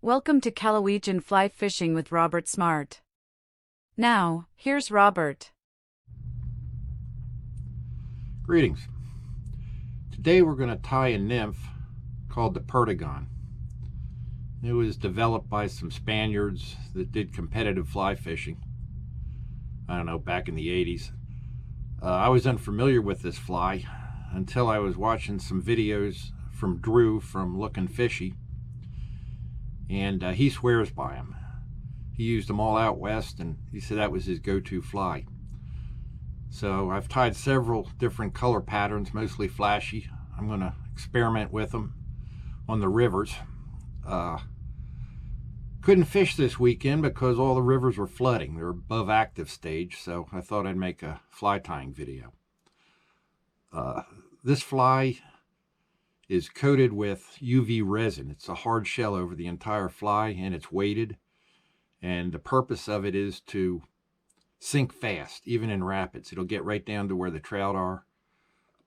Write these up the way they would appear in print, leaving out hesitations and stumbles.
Welcome to Callawegin Fly Fishing with Robert Smart. Now, here's Robert. Greetings. Today we're going to tie a nymph called the Perdigon. It was developed by some Spaniards that did competitive fly fishing. I don't know, back in the 80s. I was unfamiliar with this fly until I was watching some videos from Drew from Looking Fishy, and he swears by them. He used them all out west, and he said that was his go-to fly. So I've tied several different color patterns, mostly flashy. I'm going to experiment with them on the rivers. Couldn't fish this weekend because all the rivers were flooding. They're above active stage, so I thought I'd make a fly tying video. This fly is coated with UV resin. It's a hard shell over the entire fly, and it's weighted. And the purpose of it is to sink fast, even in rapids. It'll get right down to where the trout are,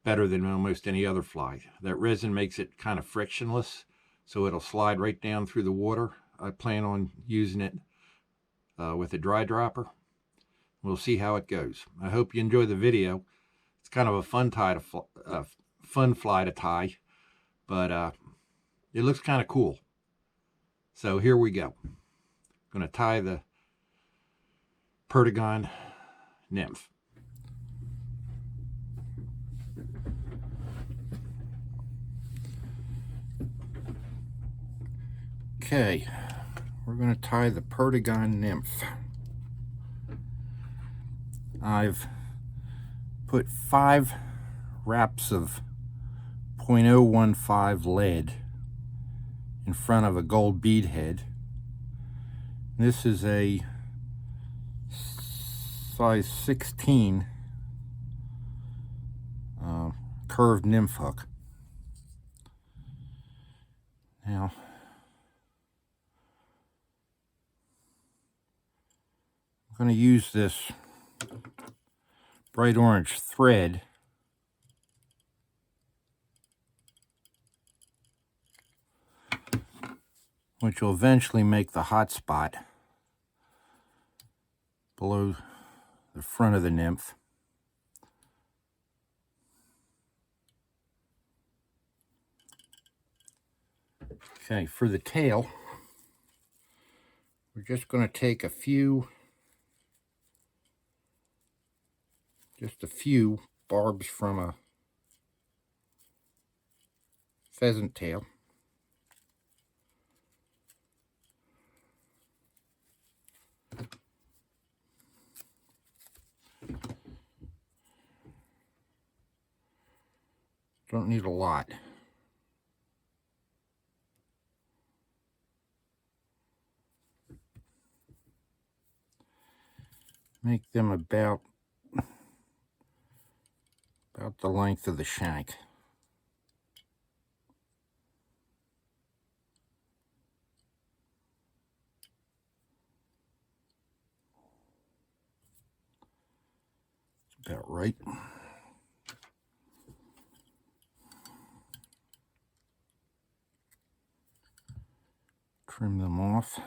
better than almost any other fly. That resin makes it kind of frictionless, so it'll slide right down through the water. I plan on using it with a dry dropper. We'll see how it goes. I hope you enjoy the video. It's kind of a fun fly to tie, but it looks kind of cool. So here we go. I'm going to tie the Perdigon nymph. Okay, we're going to tie the Perdigon nymph. I've put 5 wraps of 0.015 lead in front of a gold bead head. This is a size 16 curved nymph hook. Now, I'm going to use this bright orange thread which will eventually make the hot spot below the front of the nymph. Okay, for the tail, we're just going to take just a few barbs from a pheasant tail. Don't need a lot. Make them about the length of the shank. It's about right. Trim them off.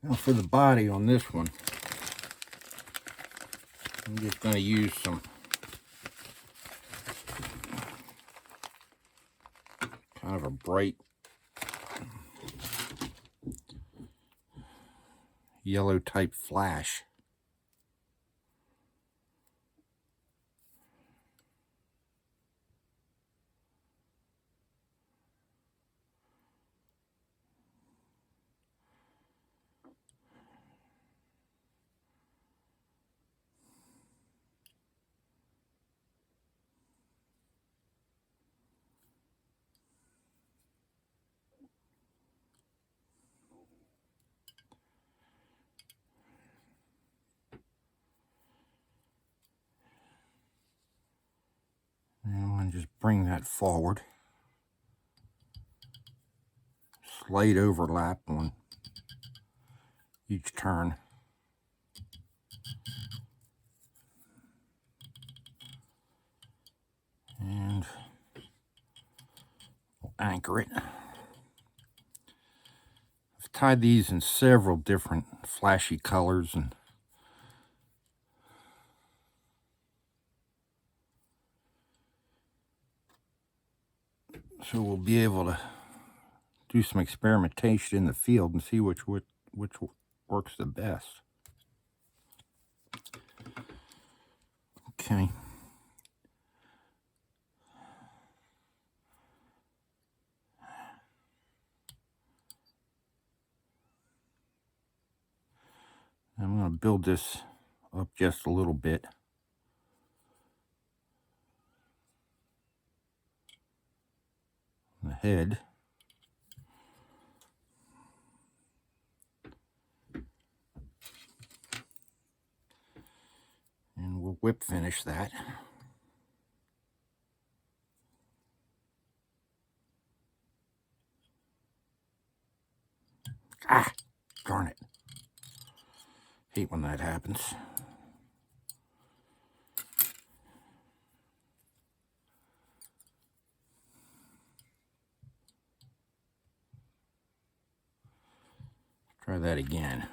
Now for the body on this one, I'm just going to use some kind of a bright yellow type flash. And just bring that forward. Slight overlap on each turn. And anchor it. I've tied these in several different flashy colors, and so we'll be able to do some experimentation in the field and see which works the best. Okay. I'm going to build this up just a little bit. The head. And we'll whip finish that. Ah, darn it. Hate when that happens. Try that again.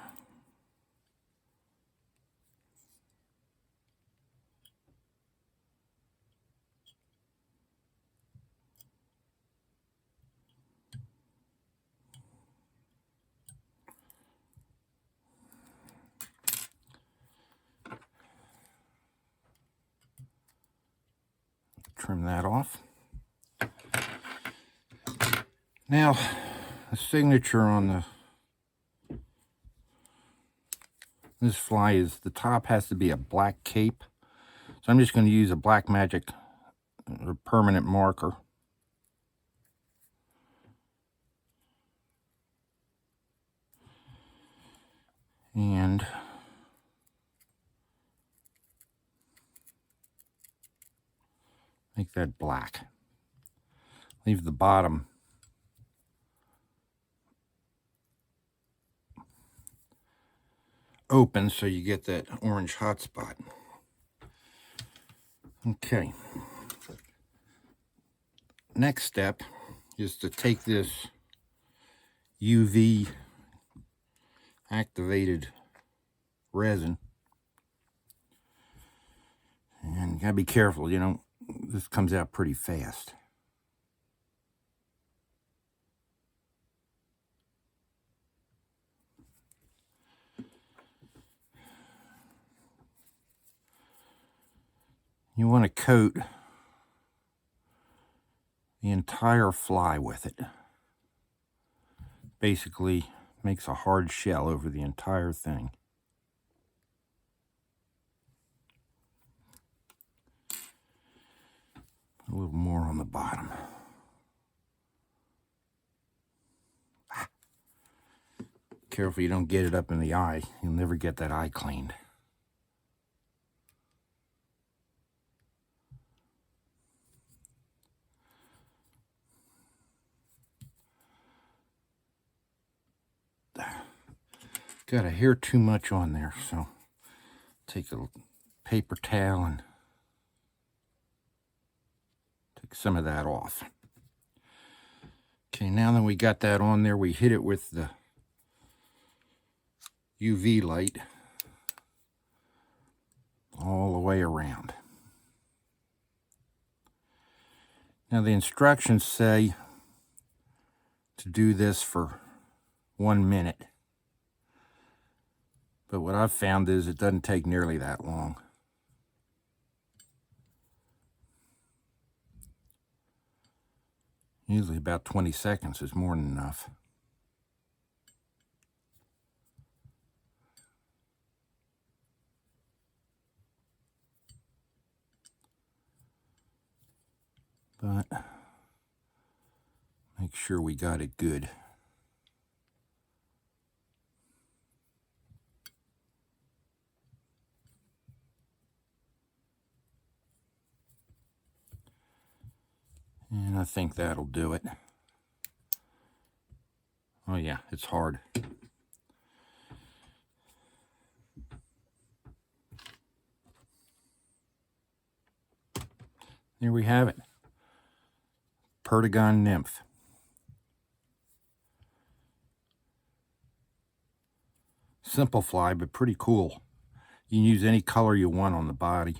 Trim that off. Now, the signature on this fly is the top has to be a black cape. So I'm just going to use a Black Magic permanent marker. And make that black. Leave the bottom open so you get that orange hot spot. Okay. Next step is to take this UV activated resin, and you gotta be careful, you know, this comes out pretty fast. You want to coat the entire fly with it. Basically makes a hard shell over the entire thing. A little more on the bottom. Careful you don't get it up in the eye. You'll never get that eye cleaned. Got a hair too much on there, so take a paper towel and take some of that off. Okay, now that we got that on there, we hit it with the UV light all the way around. Now the instructions say to do this for 1 minute. But what I've found is it doesn't take nearly that long. Usually about 20 seconds is more than enough. But make sure we got it good. And I think that'll do it. Oh yeah, it's hard. There we have it. Perdigon nymph. Simple fly, but pretty cool. You can use any color you want on the body.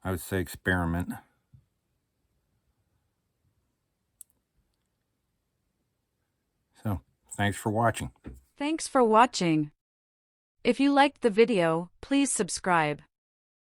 I would say experiment. So, thanks for watching. Thanks for watching. If you liked the video, please subscribe.